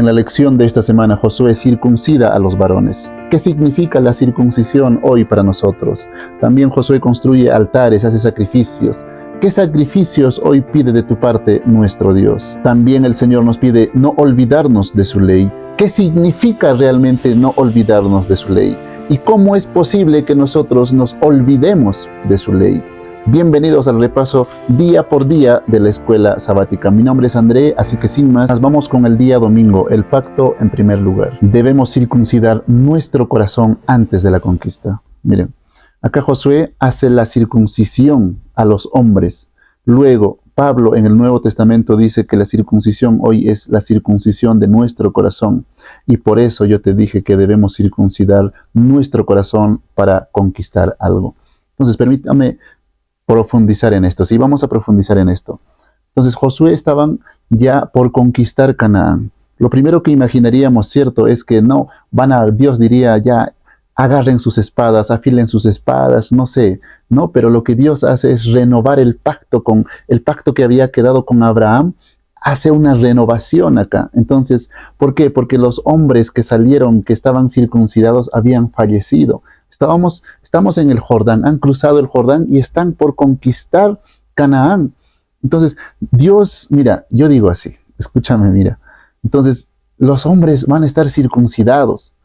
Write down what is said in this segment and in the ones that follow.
la lección de esta semana, Josué circuncida a los varones. ¿Qué significa la circuncisión hoy para nosotros? También Josué construye altares, hace sacrificios. ¿Qué sacrificios hoy pide de tu parte nuestro Dios? También el Señor nos pide no olvidarnos de su ley. ¿Qué significa realmente no olvidarnos de su ley? ¿Y cómo es posible que nosotros nos olvidemos de su ley? Bienvenidos al repaso día por día de la escuela sabática. Mi nombre es André, así que sin más, vamos con el día domingo, el pacto en primer lugar. Debemos circuncidar nuestro corazón antes de la conquista. Miren, acá Josué hace la circuncisión a los hombres. Luego, Pablo en el Nuevo Testamento dice que la circuncisión hoy es la circuncisión de nuestro corazón. Y por eso yo te dije que debemos circuncidar nuestro corazón para conquistar algo. Entonces, permítame profundizar en esto. Sí, vamos a profundizar en esto. Entonces, Josué estaban ya por conquistar Canaán. Lo primero que imaginaríamos, cierto, es que no, Dios diría ya, agarren sus espadas, afilen sus espadas, no sé, ¿no? Pero lo que Dios hace es renovar el pacto que había quedado con Abraham, hace una renovación acá. Entonces, ¿por qué? Porque los hombres que salieron, que estaban circuncidados, habían fallecido. Estamos en el Jordán, han cruzado el Jordán y están por conquistar Canaán. Entonces, Dios, mira, yo digo así, escúchame, mira. Entonces, los hombres van a estar circuncidados.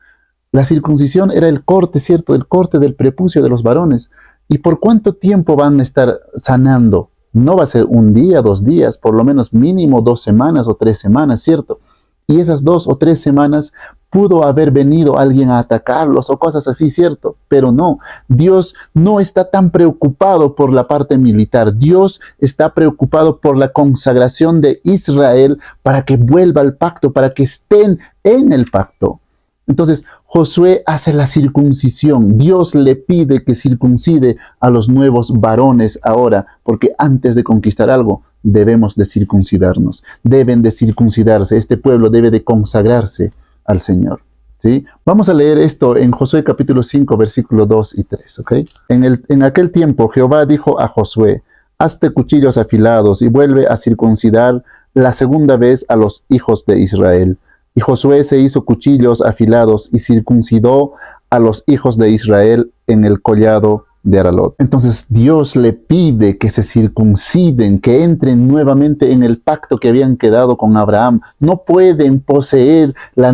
La circuncisión era el corte, ¿cierto? El corte del prepucio de los varones. ¿Y por cuánto tiempo van a estar sanando? No va a ser un día, 2 días, por lo menos mínimo 2 semanas o 3 semanas, ¿cierto? Y esas 2 o 3 semanas pudo haber venido alguien a atacarlos o cosas así, ¿cierto? Pero no, Dios no está tan preocupado por la parte militar. Dios está preocupado por la consagración de Israel para que vuelva al pacto, para que estén en el pacto. Entonces, Josué hace la circuncisión. Dios le pide que circuncide a los nuevos varones ahora, porque antes de conquistar algo, debemos de circuncidarnos. Deben de circuncidarse. Este pueblo debe de consagrarse al Señor. ¿Sí? Vamos a leer esto en Josué capítulo 5, versículos 2 y 3. ¿Okay? En aquel tiempo Jehová dijo a Josué, hazte cuchillos afilados y vuelve a circuncidar la segunda vez a los hijos de Israel. Y Josué se hizo cuchillos afilados y circuncidó a los hijos de Israel en el collado de Aralot. Entonces Dios le pide que se circunciden, que entren nuevamente en el pacto que habían quedado con Abraham. No pueden poseer la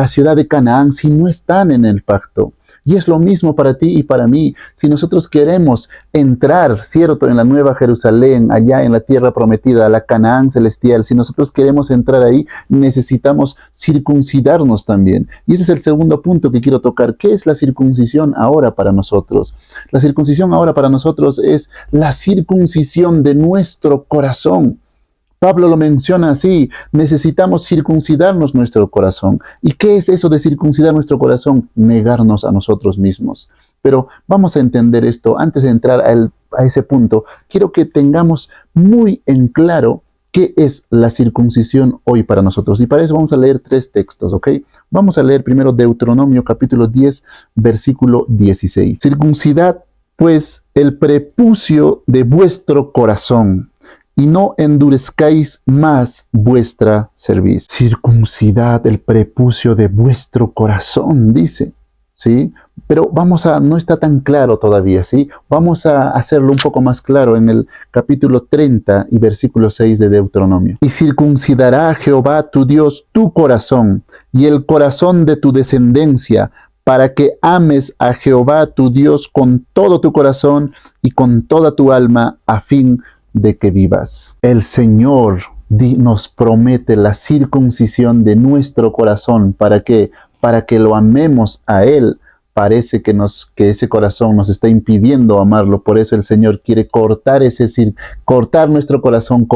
ciudad de Canaán si no están en el pacto. Y es lo mismo para ti y para mí. Si nosotros queremos entrar, cierto, en la nueva Jerusalén, allá en la tierra prometida, la Canaán celestial, si nosotros queremos entrar ahí, necesitamos circuncidarnos también. Y ese es el segundo punto que quiero tocar. ¿Qué es la circuncisión ahora para nosotros? La circuncisión ahora para nosotros es la circuncisión de nuestro corazón. Pablo lo menciona así, necesitamos circuncidarnos nuestro corazón. ¿Y qué es eso de circuncidar nuestro corazón? Negarnos a nosotros mismos. Pero vamos a entender esto. Antes de entrar a ese punto, quiero que tengamos muy en claro qué es la circuncisión hoy para nosotros. Y para eso vamos a leer 3 textos, ¿ok? Vamos a leer primero Deuteronomio capítulo 10, versículo 16. Circuncidad, pues, el prepucio de vuestro corazón, y no endurezcáis más vuestra cerviz. Circuncidad el prepucio de vuestro corazón, dice, ¿sí? Pero no está tan claro todavía, ¿sí? Vamos a hacerlo un poco más claro en el capítulo 30 y versículo 6 de Deuteronomio. Y circuncidará Jehová tu Dios tu corazón y el corazón de tu descendencia, para que ames a Jehová tu Dios con todo tu corazón y con toda tu alma, a fin de que vivas. El Señor nos promete la circuncisión de nuestro corazón. ¿Para qué? Para que lo amemos a Él. Parece que ese corazón nos está impidiendo amarlo. Por eso el Señor quiere cortar nuestro corazón,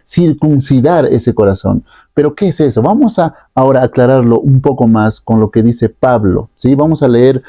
circuncidar ese corazón. ¿Pero qué es eso? Vamos a ahora aclararlo un poco más con lo que dice Pablo, ¿sí? Vamos a leer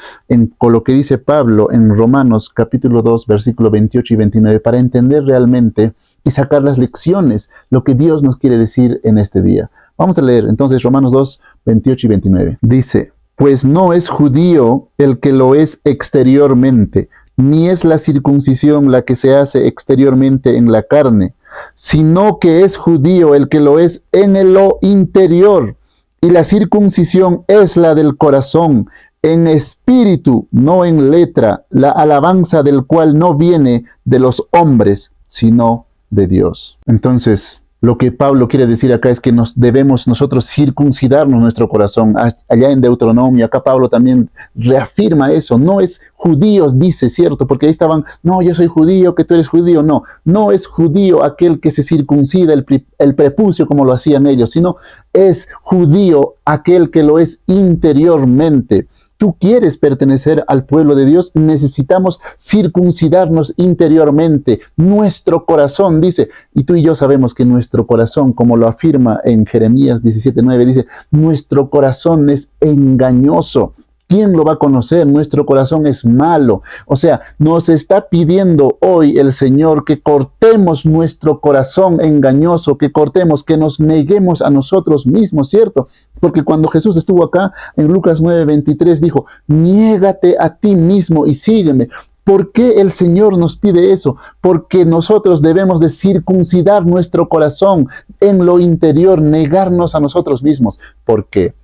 con lo que dice Pablo en Romanos capítulo 2, versículo 28 y 29, para entender realmente y sacar las lecciones, lo que Dios nos quiere decir en este día. Vamos a leer entonces Romanos 2, 28 y 29. Dice, pues no es judío el que lo es exteriormente, ni es la circuncisión la que se hace exteriormente en la carne, sino que es judío el que lo es en lo interior. Y la circuncisión es la del corazón, en espíritu, no en letra, la alabanza del cual no viene de los hombres, sino de Dios. Entonces, lo que Pablo quiere decir acá es que nos debemos nosotros circuncidarnos nuestro corazón. Allá en Deuteronomio, acá Pablo también reafirma eso. No es judíos, dice, ¿cierto? Porque ahí estaban, no, yo soy judío, que tú eres judío. No, no es judío aquel que se circuncida el prepucio como lo hacían ellos, sino es judío aquel que lo es interiormente. Tú quieres pertenecer al pueblo de Dios, necesitamos circuncidarnos interiormente. Nuestro corazón, dice, y tú y yo sabemos que nuestro corazón, como lo afirma en Jeremías 17:9, dice, nuestro corazón es engañoso. ¿Quién lo va a conocer? Nuestro corazón es malo. O sea, nos está pidiendo hoy el Señor que cortemos nuestro corazón engañoso, que cortemos, que nos neguemos a nosotros mismos, ¿cierto? Porque cuando Jesús estuvo acá, en Lucas 9:23 dijo, niégate a ti mismo y sígueme. ¿Por qué el Señor nos pide eso? Porque nosotros debemos de circuncidar nuestro corazón en lo interior, negarnos a nosotros mismos. ¿Por qué?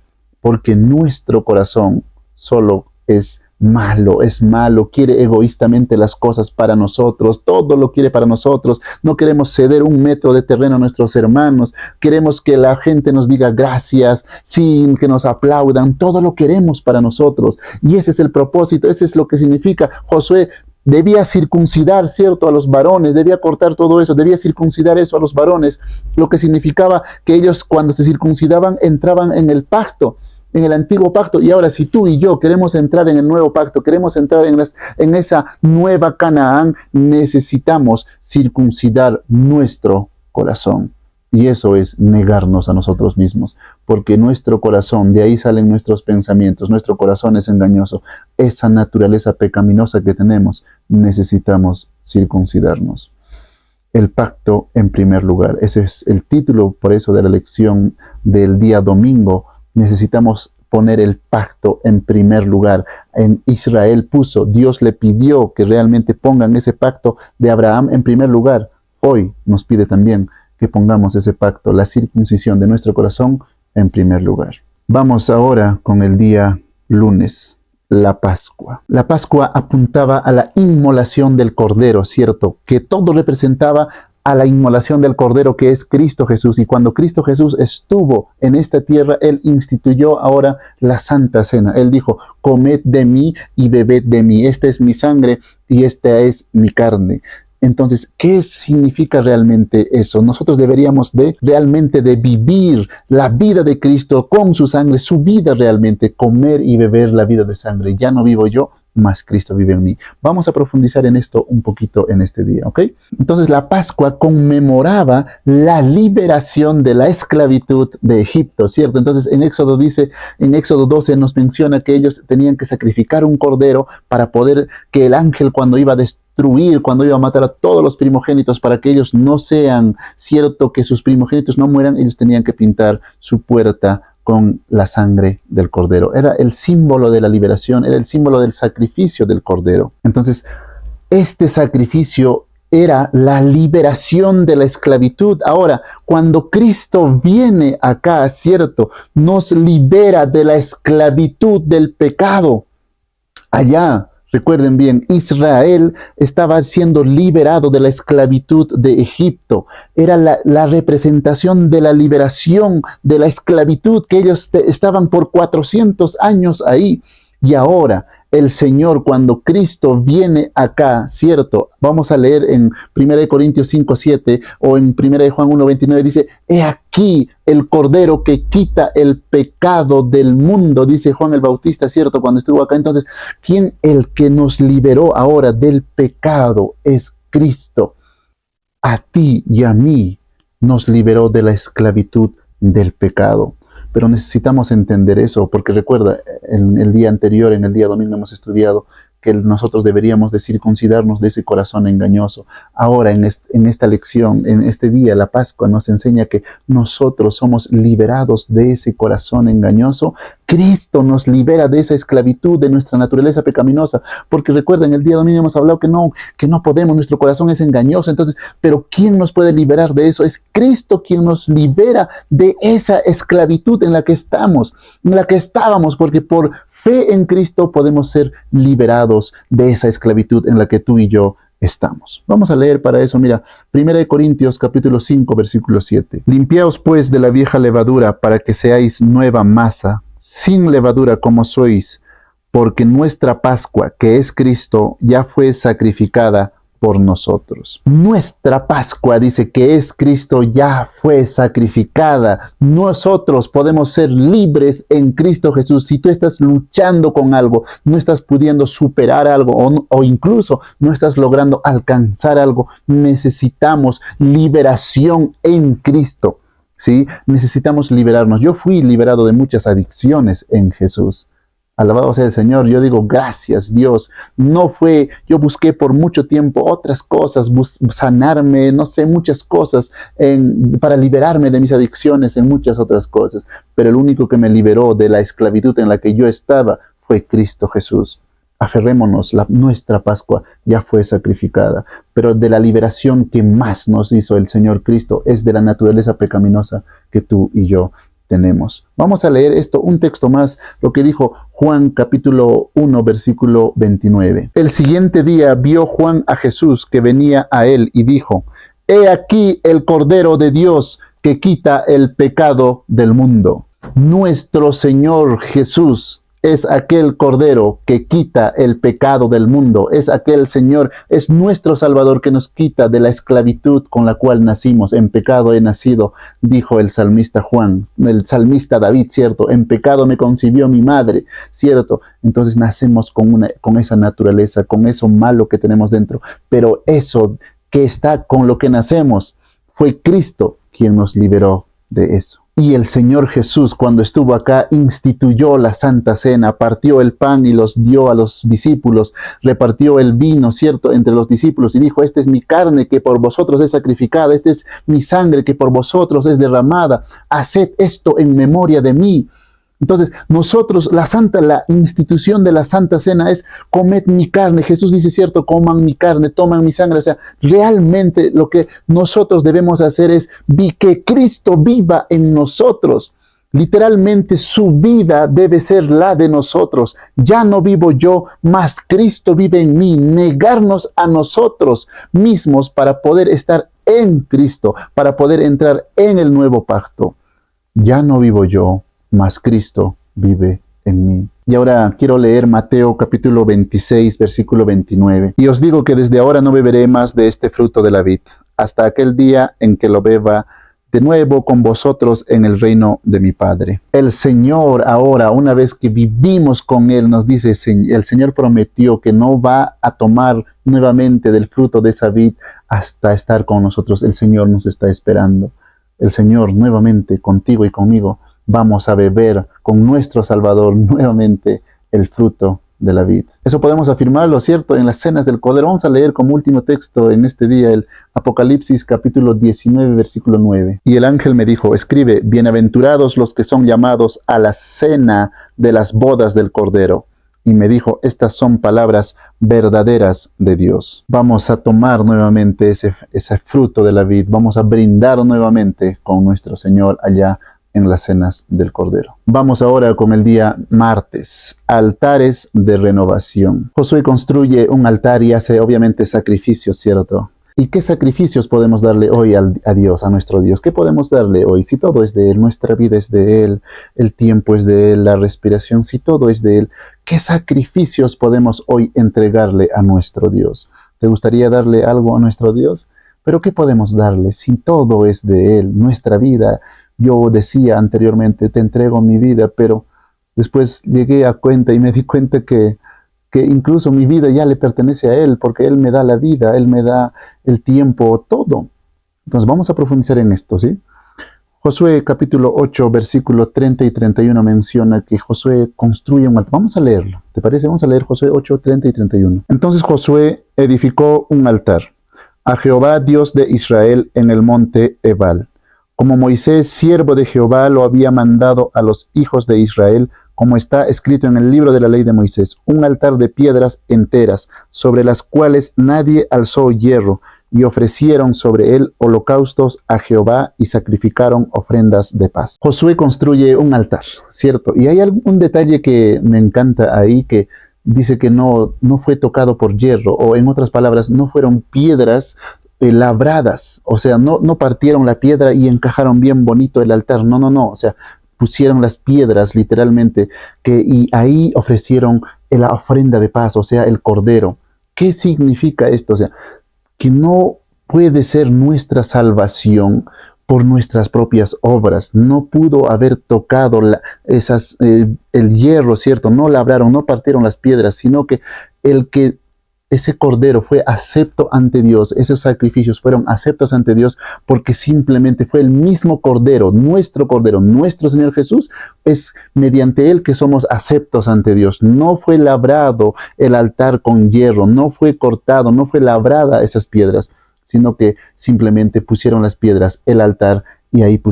Porque nuestro corazón solo es malo, quiere egoístamente las cosas para nosotros, todo lo quiere para nosotros, no queremos ceder un metro de terreno a nuestros hermanos, queremos que la gente nos diga gracias, sin que nos aplaudan, todo lo queremos para nosotros, y ese es el propósito, ese es lo que significa Josué. Debía circuncidar, ¿cierto?, a los varones, debía cortar todo eso, debía circuncidar eso a los varones, lo que significaba que ellos cuando se circuncidaban entraban en el pacto, en el antiguo pacto. Y ahora si tú y yo queremos entrar en el nuevo pacto, queremos entrar en esa nueva Canaán, necesitamos circuncidar nuestro corazón. Y eso es negarnos a nosotros mismos, porque nuestro corazón, de ahí salen nuestros pensamientos, nuestro corazón es engañoso. Esa naturaleza pecaminosa que tenemos, necesitamos circuncidarnos. El pacto en primer lugar. Ese es el título, por eso, de la lección del día domingo. Necesitamos poner el pacto en primer lugar. En Israel puso, Dios le pidió que realmente pongan ese pacto de Abraham en primer lugar. Hoy nos pide también que pongamos ese pacto, la circuncisión de nuestro corazón en primer lugar. Vamos ahora con el día lunes, la Pascua. La Pascua apuntaba a la inmolación del Cordero, ¿cierto? Que todo representaba a la inmolación del Cordero, que es Cristo Jesús. Y cuando Cristo Jesús estuvo en esta tierra, Él instituyó ahora la Santa Cena. Él dijo, comed de mí y bebed de mí. Esta es mi sangre y esta es mi carne. Entonces, ¿qué significa realmente eso? Nosotros deberíamos realmente de vivir la vida de Cristo con su sangre, su vida realmente, comer y beber la vida de sangre. Ya no vivo yo, mas Cristo vive en mí. Vamos a profundizar en esto un poquito en este día, ¿ok? Entonces la Pascua conmemoraba la liberación de la esclavitud de Egipto, ¿cierto? Entonces en Éxodo 12 nos menciona que ellos tenían que sacrificar un cordero para poder que el ángel cuando iba a destruir, cuando iba a matar a todos los primogénitos, para que ellos no sean, cierto, que sus primogénitos no mueran, ellos tenían que pintar su puerta con la sangre del Cordero. Era el símbolo de la liberación, era el símbolo del sacrificio del Cordero. Entonces, este sacrificio era la liberación de la esclavitud. Ahora, cuando Cristo viene acá, ¿cierto?, nos libera de la esclavitud del pecado. Allá, recuerden bien, Israel estaba siendo liberado de la esclavitud de Egipto. Era la representación de la liberación de la esclavitud, que ellos estaban por 400 años ahí. Y ahora el Señor, cuando Cristo viene acá, ¿cierto? Vamos a leer en 1 Corintios 5:7 o en 1 Juan 1:29, dice, he aquí el Cordero que quita el pecado del mundo, dice Juan el Bautista, ¿cierto? Cuando estuvo acá. Entonces, ¿quién el que nos liberó ahora del pecado? Es Cristo. A ti y a mí nos liberó de la esclavitud del pecado. Pero necesitamos entender eso, porque recuerda, en el día anterior, en el día domingo, hemos estudiado que nosotros deberíamos de circuncidarnos de ese corazón engañoso. Ahora, en esta lección, en este día, la Pascua nos enseña que nosotros somos liberados de ese corazón engañoso. Cristo nos libera de esa esclavitud de nuestra naturaleza pecaminosa, porque recuerden, el día domingo hemos hablado que no podemos, nuestro corazón es engañoso. Entonces, pero ¿quién nos puede liberar de eso? Es Cristo quien nos libera de esa esclavitud en la que estamos, en la que estábamos, porque por fe en Cristo podemos ser liberados de esa esclavitud en la que tú y yo estamos. Vamos a leer para eso, mira, 1 Corintios capítulo 5, versículo 7. Limpiaos pues de la vieja levadura para que seáis nueva masa, sin levadura como sois, porque nuestra Pascua, que es Cristo, ya fue sacrificada por nosotros. Nuestra Pascua, dice, que es Cristo, ya fue sacrificada. Nosotros podemos ser libres en Cristo Jesús. Si tú estás luchando con algo, no estás pudiendo superar algo o incluso no estás logrando alcanzar algo, necesitamos liberación en Cristo. ¿Sí? Necesitamos liberarnos. Yo fui liberado de muchas adicciones en Jesús. Alabado sea el Señor. Yo digo, gracias Dios. Yo busqué por mucho tiempo otras cosas, sanarme, no sé, muchas cosas para liberarme de mis adicciones en muchas otras cosas. Pero el único que me liberó de la esclavitud en la que yo estaba fue Cristo Jesús. Aferrémonos, nuestra Pascua ya fue sacrificada, pero de la liberación que más nos hizo el Señor Cristo es de la naturaleza pecaminosa que tú y yo tenemos. Vamos a leer esto, un texto más, lo que dijo Juan capítulo 1, versículo 29. El siguiente día vio Juan a Jesús que venía a él y dijo: He aquí el Cordero de Dios que quita el pecado del mundo. Nuestro Señor Jesús es aquel Cordero que quita el pecado del mundo. Es aquel Señor, es nuestro Salvador que nos quita de la esclavitud con la cual nacimos. En pecado he nacido, dijo el salmista el salmista David, ¿cierto? En pecado me concibió mi madre, ¿cierto? Entonces nacemos con esa naturaleza, con eso malo que tenemos dentro. Pero eso que está con lo que nacemos, fue Cristo quien nos liberó de eso. Y el Señor Jesús, cuando estuvo acá, instituyó la Santa Cena, partió el pan y los dio a los discípulos, repartió el vino, ¿cierto?, entre los discípulos y dijo: esta es mi carne que por vosotros es sacrificada, esta es mi sangre que por vosotros es derramada, haced esto en memoria de mí. Entonces, nosotros, la institución de la Santa Cena es: comed mi carne. Jesús dice, cierto, coman mi carne, toman mi sangre. O sea, realmente lo que nosotros debemos hacer es que Cristo viva en nosotros. Literalmente su vida debe ser la de nosotros. Ya no vivo yo, mas Cristo vive en mí. Negarnos a nosotros mismos para poder estar en Cristo, para poder entrar en el nuevo pacto. Ya no vivo yo, mas Cristo vive en mí. Y ahora quiero leer Mateo capítulo 26, versículo 29. Y os digo que desde ahora no beberé más de este fruto de la vid, hasta aquel día en que lo beba de nuevo con vosotros en el reino de mi Padre. El Señor ahora, una vez que vivimos con Él, nos dice, el Señor prometió que no va a tomar nuevamente del fruto de esa vid hasta estar con nosotros. El Señor nos está esperando. El Señor nuevamente contigo y conmigo vamos a beber con nuestro Salvador nuevamente el fruto de la vid. Eso podemos afirmarlo, ¿cierto?, en las cenas del Cordero. Vamos a leer como último texto en este día el Apocalipsis capítulo 19, versículo 9. Y el ángel me dijo: escribe, bienaventurados los que son llamados a la cena de las bodas del Cordero. Y me dijo: estas son palabras verdaderas de Dios. Vamos a tomar nuevamente ese fruto de la vid. Vamos a brindar nuevamente con nuestro Señor allá en las cenas del Cordero. Vamos ahora con el día martes, altares de renovación. Josué construye un altar y hace obviamente sacrificios, ¿cierto? ¿Y qué sacrificios podemos darle hoy a Dios, a nuestro Dios? ¿Qué podemos darle hoy? Si todo es de Él, nuestra vida es de Él, el tiempo es de Él, la respiración, si todo es de Él, ¿qué sacrificios podemos hoy entregarle a nuestro Dios? ¿Te gustaría darle algo a nuestro Dios? ¿Pero qué podemos darle si todo es de Él, nuestra vida? Yo decía anteriormente, te entrego mi vida, pero después llegué a cuenta y me di cuenta que incluso mi vida ya le pertenece a Él, porque Él me da la vida, Él me da el tiempo, todo. Entonces vamos a profundizar en esto, ¿sí? Josué capítulo 8, versículo 30 y 31 menciona que Josué construye un altar. Vamos a leerlo, ¿te parece? Vamos a leer Josué 8, 30 y 31. Entonces Josué edificó un altar a Jehová Dios de Israel en el monte Ebal, como Moisés, siervo de Jehová, lo había mandado a los hijos de Israel, como está escrito en el libro de la ley de Moisés, un altar de piedras enteras, sobre las cuales nadie alzó hierro, y ofrecieron sobre él holocaustos a Jehová y sacrificaron ofrendas de paz. Josué construye un altar, ¿cierto? Y hay un detalle que me encanta ahí, que dice que no fue tocado por hierro, o en otras palabras, no fueron piedras labradas, o sea, no partieron la piedra y encajaron bien bonito el altar, no, o sea, pusieron las piedras literalmente, y ahí ofrecieron la ofrenda de paz, o sea, el cordero. ¿Qué significa esto? O sea, que no puede ser nuestra salvación por nuestras propias obras. No pudo haber tocado el hierro, ¿cierto? No labraron, no partieron las piedras, sino que el que ese cordero fue acepto ante Dios, esos sacrificios fueron aceptos ante Dios porque simplemente fue el mismo cordero, nuestro Señor Jesús, es mediante él que somos aceptos ante Dios. No fue labrado el altar con hierro, no fue cortado, no fue labrada esas piedras, sino que simplemente pusieron las piedras, el altar, y ahí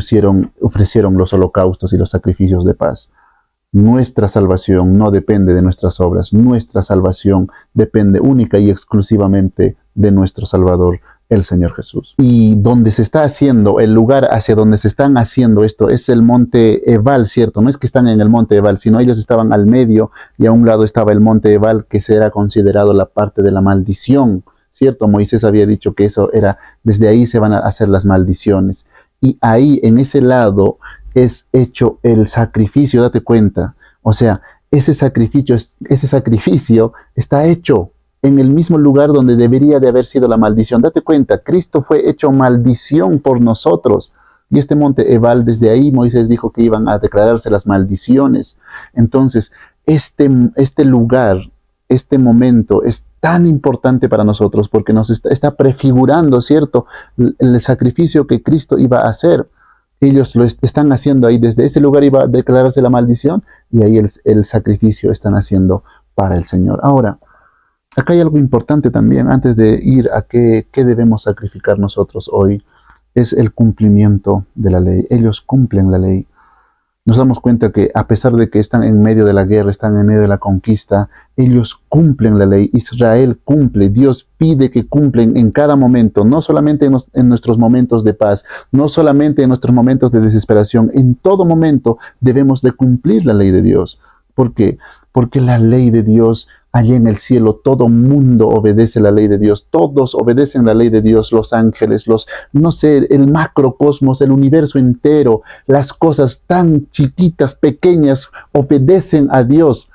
ofrecieron los holocaustos y los sacrificios de paz. Nuestra salvación no depende de nuestras obras, nuestra salvación depende única y exclusivamente de nuestro Salvador, el Señor Jesús. Y donde se está haciendo, el lugar hacia donde se están haciendo esto, es el monte Ebal, ¿cierto? No es que están en el monte Ebal, sino ellos estaban al medio y a un lado estaba el monte Ebal, que será considerado la parte de la maldición, ¿cierto? Moisés había dicho que eso era, desde ahí se van a hacer las maldiciones. Y ahí, en ese lado, es hecho el sacrificio, date cuenta. O sea, ese sacrificio está hecho en el mismo lugar donde debería de haber sido la maldición. Date cuenta, Cristo fue hecho maldición por nosotros. Y este monte Ebal, desde ahí Moisés dijo que iban a declararse las maldiciones. Entonces, este lugar, este momento es tan importante para nosotros porque nos está prefigurando, ¿cierto?, el sacrificio que Cristo iba a hacer. Ellos lo están haciendo ahí, desde ese lugar iba a declararse la maldición y ahí el sacrificio están haciendo para el Señor. Ahora, acá hay algo importante también, antes de ir a qué debemos sacrificar nosotros hoy, es el cumplimiento de la ley. Ellos cumplen la ley. Nos damos cuenta que a pesar de que están en medio de la guerra, están en medio de la conquista, ellos cumplen la ley. Israel cumple. Dios pide que cumplen en cada momento, no solamente en nuestros momentos de paz, no solamente en nuestros momentos de desesperación. En todo momento debemos de cumplir la ley de Dios. ¿Por qué? Porque la ley de Dios, allá en el cielo, todo mundo obedece la ley de Dios. Todos obedecen la ley de Dios, los ángeles, el macrocosmos, el universo entero, las cosas tan chiquitas, pequeñas, obedecen a Dios.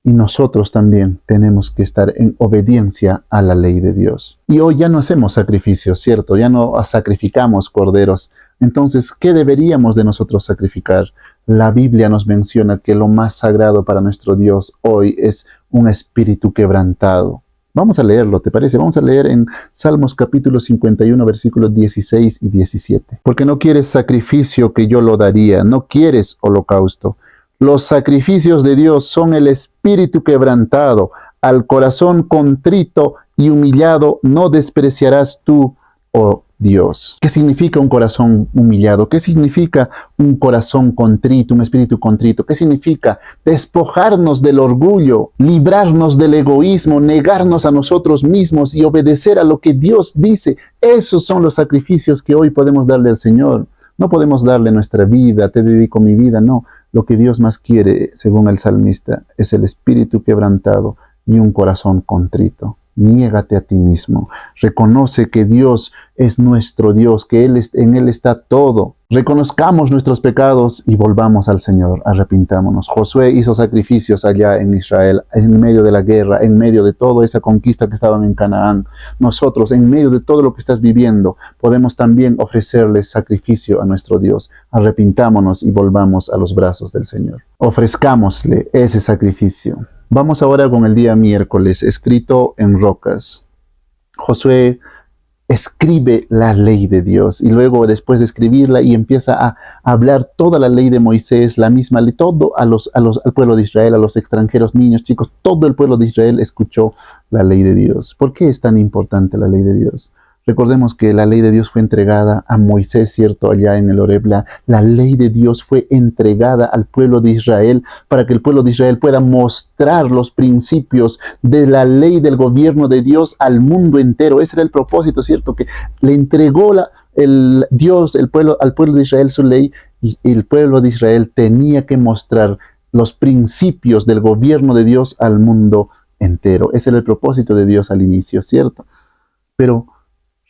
Y nosotros también tenemos que estar en obediencia a la ley de Dios. Y hoy ya no hacemos sacrificios, ¿cierto? Ya no sacrificamos corderos. Entonces, ¿qué deberíamos de nosotros sacrificar? La Biblia nos menciona que lo más sagrado para nuestro Dios hoy es un espíritu quebrantado. Vamos a leerlo, ¿te parece? Vamos a leer en Salmos capítulo 51, versículos 16 y 17. Porque no quieres sacrificio que yo lo daría, no quieres holocausto. Los sacrificios de Dios son el espíritu quebrantado, al corazón contrito y humillado no despreciarás tú, oh Dios. ¿Qué significa un corazón humillado? ¿Qué significa un corazón contrito, un espíritu contrito? ¿Qué significa despojarnos del orgullo, librarnos del egoísmo, negarnos a nosotros mismos y obedecer a lo que Dios dice? Esos son los sacrificios que hoy podemos darle al Señor. No podemos darle nuestra vida, te dedico mi vida, no. Lo que Dios más quiere, según el salmista, es el espíritu quebrantado y un corazón contrito. Niégate a ti mismo. Reconoce que Dios es nuestro Dios, que en Él está todo. Reconozcamos nuestros pecados y volvamos al Señor, arrepintámonos. Josué hizo sacrificios allá en Israel, en medio de la guerra, en medio de toda esa conquista que estaban en Canaán. Nosotros, en medio de todo lo que estás viviendo, podemos también ofrecerle sacrificio a nuestro Dios. Arrepintámonos y volvamos a los brazos del Señor. Ofrezcámosle ese sacrificio. Vamos ahora con el día miércoles, escrito en rocas. Josué escribe la ley de Dios y luego después de escribirla y empieza a hablar toda la ley de Moisés, la misma ley, todo al pueblo de Israel, a los extranjeros, niños, chicos, todo el pueblo de Israel escuchó la ley de Dios. ¿Por qué es tan importante la ley de Dios? Recordemos que la ley de Dios fue entregada a Moisés, ¿cierto? Allá en el Horeb, la ley de Dios fue entregada al pueblo de Israel para que el pueblo de Israel pueda mostrar los principios de la ley del gobierno de Dios al mundo entero. Ese era el propósito, ¿cierto? Que le entregó Dios al pueblo de Israel su ley y el pueblo de Israel tenía que mostrar los principios del gobierno de Dios al mundo entero. Ese era el propósito de Dios al inicio, ¿cierto? Pero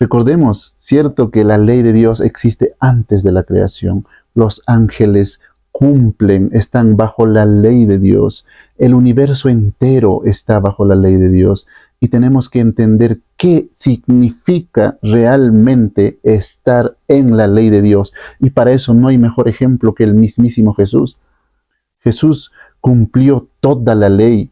recordemos, cierto, que la ley de Dios existe antes de la creación. Los ángeles cumplen, están bajo la ley de Dios. El universo entero está bajo la ley de Dios. Y tenemos que entender qué significa realmente estar en la ley de Dios. Y para eso no hay mejor ejemplo que el mismísimo Jesús. Jesús cumplió toda la ley.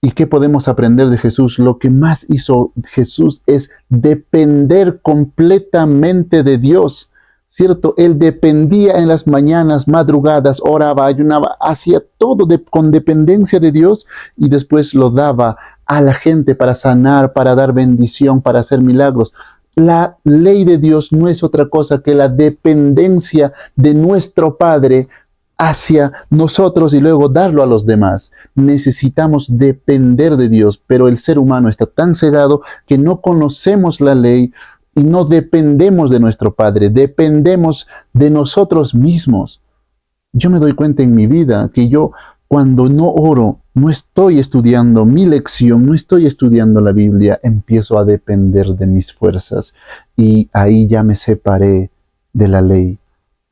¿Y qué podemos aprender de Jesús? Lo que más hizo Jesús es depender completamente de Dios, ¿cierto? Él dependía en las mañanas, madrugadas, oraba, ayunaba, hacía todo con dependencia de Dios y después lo daba a la gente para sanar, para dar bendición, para hacer milagros. La ley de Dios no es otra cosa que la dependencia de nuestro Padre hacia nosotros y luego darlo a los demás. Necesitamos depender de Dios, pero el ser humano está tan cegado que no conocemos la ley y no dependemos de nuestro Padre, dependemos de nosotros mismos. Yo me doy cuenta en mi vida que yo cuando no oro, no estoy estudiando mi lección, no estoy estudiando la Biblia, empiezo a depender de mis fuerzas y ahí ya me separé de la ley.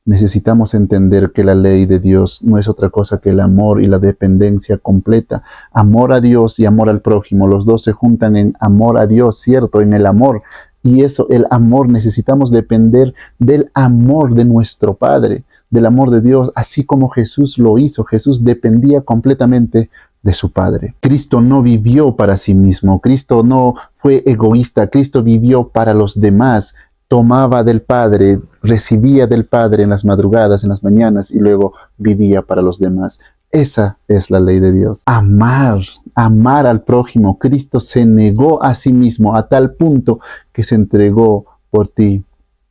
Necesitamos entender que la ley de Dios no es otra cosa que el amor y la dependencia completa. Amor a Dios y amor al prójimo. Los dos se juntan en amor a Dios, ¿cierto? En el amor. Y eso, el amor, necesitamos depender del amor de nuestro Padre, del amor de Dios, así como Jesús lo hizo. Jesús dependía completamente de su Padre. Cristo no vivió para sí mismo. Cristo no fue egoísta. Cristo vivió para los demás. Tomaba del Padre, recibía del Padre en las madrugadas, en las mañanas y luego vivía para los demás. Esa es la ley de Dios. Amar al prójimo. Cristo se negó a sí mismo a tal punto que se entregó por ti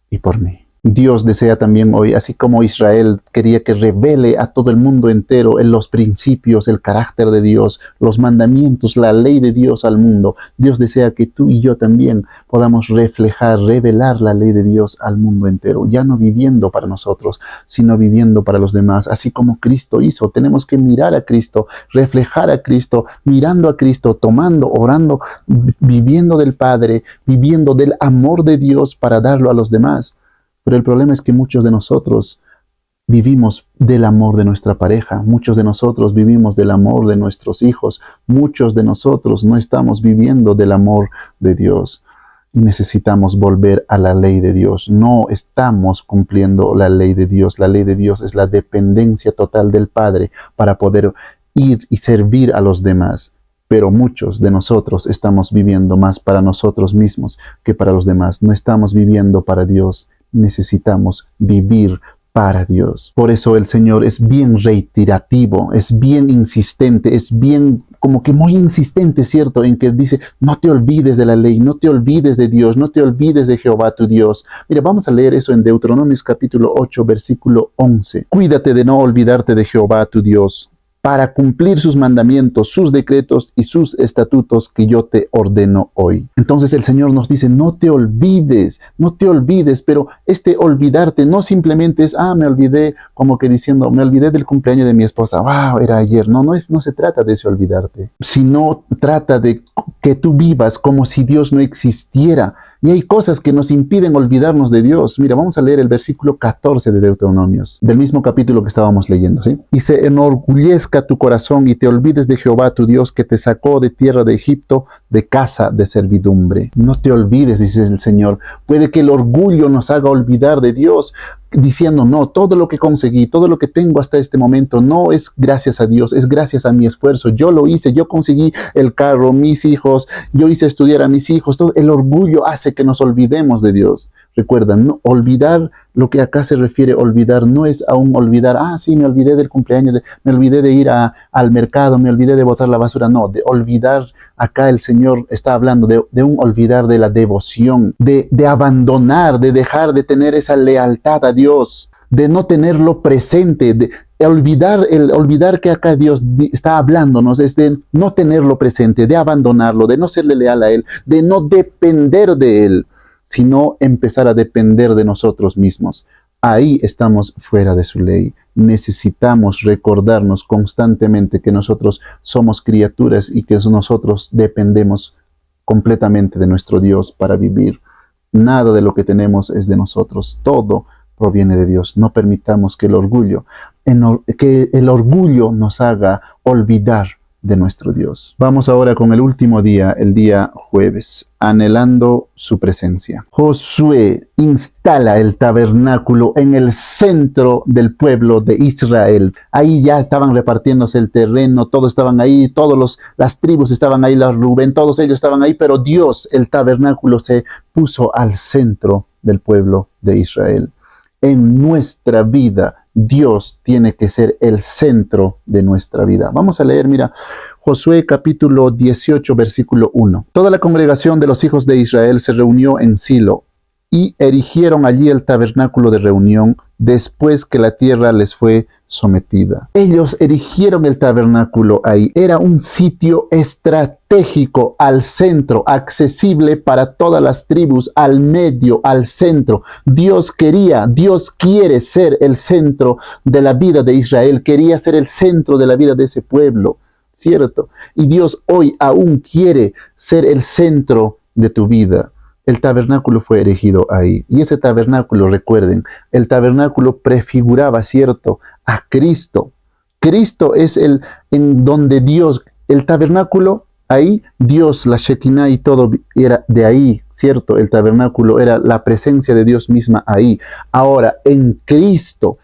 y por mí. Dios desea también hoy, así como Israel quería que revele a todo el mundo entero en los principios, el carácter de Dios, los mandamientos, la ley de Dios al mundo. Dios desea que tú y yo también podamos reflejar, revelar la ley de Dios al mundo entero, ya no viviendo para nosotros, sino viviendo para los demás, así como Cristo hizo. Tenemos que mirar a Cristo, reflejar a Cristo, mirando a Cristo, tomando, orando, viviendo del Padre, viviendo del amor de Dios para darlo a los demás. Pero el problema es que muchos de nosotros vivimos del amor de nuestra pareja, muchos de nosotros vivimos del amor de nuestros hijos, muchos de nosotros no estamos viviendo del amor de Dios. Y necesitamos volver a la ley de Dios. No estamos cumpliendo la ley de Dios. La ley de Dios es la dependencia total del Padre para poder ir y servir a los demás. Pero muchos de nosotros estamos viviendo más para nosotros mismos que para los demás. No estamos viviendo para Dios. Necesitamos vivir para Dios. Por eso el Señor es bien reiterativo, es bien insistente, es bien como que muy insistente, ¿cierto? En que dice, no te olvides de la ley, no te olvides de Dios, no te olvides de Jehová tu Dios. Mira, vamos a leer eso en Deuteronomios capítulo 8, versículo 11. Cuídate de no olvidarte de Jehová tu Dios, para cumplir sus mandamientos, sus decretos y sus estatutos que yo te ordeno hoy. Entonces el Señor nos dice, no te olvides, pero este olvidarte no simplemente es, me olvidé, como que diciendo, me olvidé del cumpleaños de mi esposa, wow, era ayer. No se trata de ese olvidarte, sino trata de que tú vivas como si Dios no existiera. Y hay cosas que nos impiden olvidarnos de Dios. Mira, vamos a leer el versículo 14 de Deuteronomios, del mismo capítulo que estábamos leyendo, ¿sí? Y se enorgullezca tu corazón y te olvides de Jehová tu Dios que te sacó de tierra de Egipto, de casa de servidumbre. No te olvides, dice el Señor. Puede que el orgullo nos haga olvidar de Dios, diciendo, no, todo lo que conseguí, todo lo que tengo hasta este momento, no es gracias a Dios, es gracias a mi esfuerzo. Yo lo hice, yo conseguí el carro, mis hijos, yo hice estudiar a mis hijos. Todo el orgullo hace que nos olvidemos de Dios. Recuerda, no, olvidar, lo que acá se refiere olvidar, no es aún olvidar, sí, me olvidé del cumpleaños, me olvidé de ir al mercado, me olvidé de botar la basura. No, de olvidar, acá el Señor está hablando de un olvidar de la devoción, de abandonar, de dejar de tener esa lealtad a Dios, de no tenerlo presente, de olvidar que acá Dios está hablándonos, es de no tenerlo presente, de abandonarlo, de no serle leal a Él, de no depender de Él, sino empezar a depender de nosotros mismos. Ahí estamos fuera de su ley. Necesitamos recordarnos constantemente que nosotros somos criaturas y que nosotros dependemos completamente de nuestro Dios para vivir. Nada de lo que tenemos es de nosotros. Todo proviene de Dios. No permitamos que el orgullo nos haga olvidar de nuestro Dios. Vamos ahora con el último día, el día jueves, anhelando su presencia. Josué instala el tabernáculo en el centro del pueblo de Israel. Ahí ya estaban repartiéndose el terreno, todos estaban ahí, las tribus estaban ahí, las Rubén, todos ellos estaban ahí, pero Dios, el tabernáculo, se puso al centro del pueblo de Israel. En nuestra vida, Dios tiene que ser el centro de nuestra vida. Vamos a leer, mira, Josué capítulo 18, versículo 1. Toda la congregación de los hijos de Israel se reunió en Silo y erigieron allí el tabernáculo de reunión después que la tierra les fue sometida. Ellos erigieron el tabernáculo ahí. Era un sitio estratégico al centro, accesible para todas las tribus, al medio, al centro. Dios quiere ser el centro de la vida de Israel, quería ser el centro de la vida de ese pueblo, ¿cierto? Y Dios hoy aún quiere ser el centro de tu vida. El tabernáculo fue erigido ahí. Y ese tabernáculo, recuerden, el tabernáculo prefiguraba, ¿cierto?, a Cristo. Cristo es en donde Dios, el tabernáculo, ahí Dios, la Shekinah y todo era de ahí, ¿cierto? El tabernáculo era la presencia de Dios misma ahí. Ahora, en Cristo,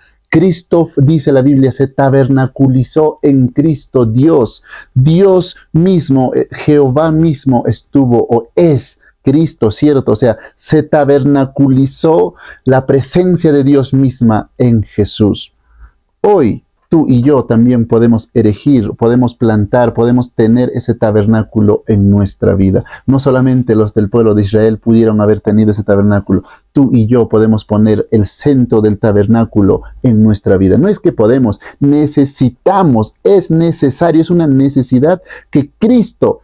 dice la Biblia, se tabernaculizó en Cristo Dios. Dios mismo, Jehová mismo estuvo o es Cristo, ¿cierto? O sea, se tabernaculizó la presencia de Dios misma en Jesús. Hoy tú y yo también podemos erigir, podemos plantar, podemos tener ese tabernáculo en nuestra vida. No solamente los del pueblo de Israel pudieron haber tenido ese tabernáculo. Tú y yo podemos poner el centro del tabernáculo en nuestra vida. No es que podemos, necesitamos, es necesario, es una necesidad que Cristo,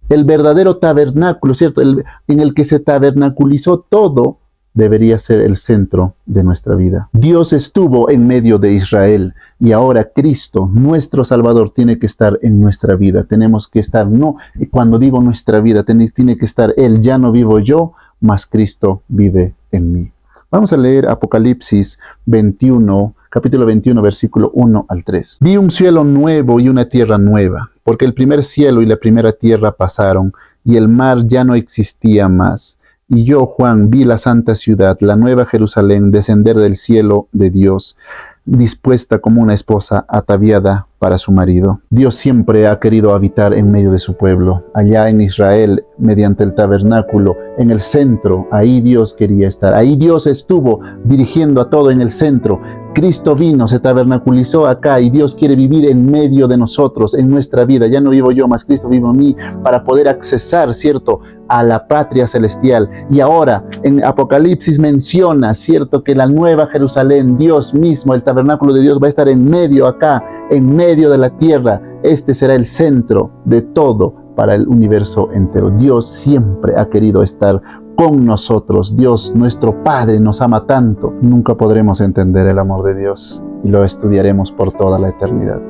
el verdadero tabernáculo, ¿cierto?, en el que se tabernaculizó todo, debería ser el centro de nuestra vida. Dios estuvo en medio de Israel y ahora Cristo, nuestro Salvador, tiene que estar en nuestra vida. Tenemos que estar, no, cuando digo nuestra vida, tiene que estar Él. Ya no vivo yo, mas Cristo vive en mí. Vamos a leer Apocalipsis 21, capítulo 21, versículo 1 al 3. Vi un cielo nuevo y una tierra nueva, porque el primer cielo y la primera tierra pasaron, y el mar ya no existía más. Y yo, Juan, vi la santa ciudad, la nueva Jerusalén, descender del cielo de Dios, dispuesta como una esposa ataviada para su marido. Dios siempre ha querido habitar en medio de su pueblo. Allá en Israel, mediante el tabernáculo, en el centro, ahí Dios quería estar. Ahí Dios estuvo dirigiendo a todo en el centro. Cristo vino, se tabernaculizó acá y Dios quiere vivir en medio de nosotros, en nuestra vida. Ya no vivo yo, mas Cristo vive en mí, para poder accesar, ¿cierto?, a la patria celestial. Y ahora en Apocalipsis menciona, ¿cierto?, que la nueva Jerusalén, Dios mismo, el tabernáculo de Dios va a estar en medio acá, en medio de la tierra. Este será el centro de todo para el universo entero. Dios siempre ha querido estar con nosotros. Dios, nuestro Padre, nos ama tanto. Nunca podremos entender el amor de Dios y lo estudiaremos por toda la eternidad.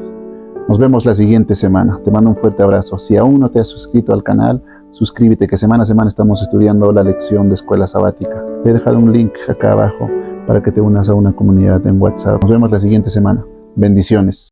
Nos vemos la siguiente semana. Te mando un fuerte abrazo. Si aún no te has suscrito al canal, suscríbete, que semana a semana estamos estudiando la lección de escuela sabática. Te he dejado un link acá abajo para que te unas a una comunidad en WhatsApp. Nos vemos la siguiente semana. Bendiciones.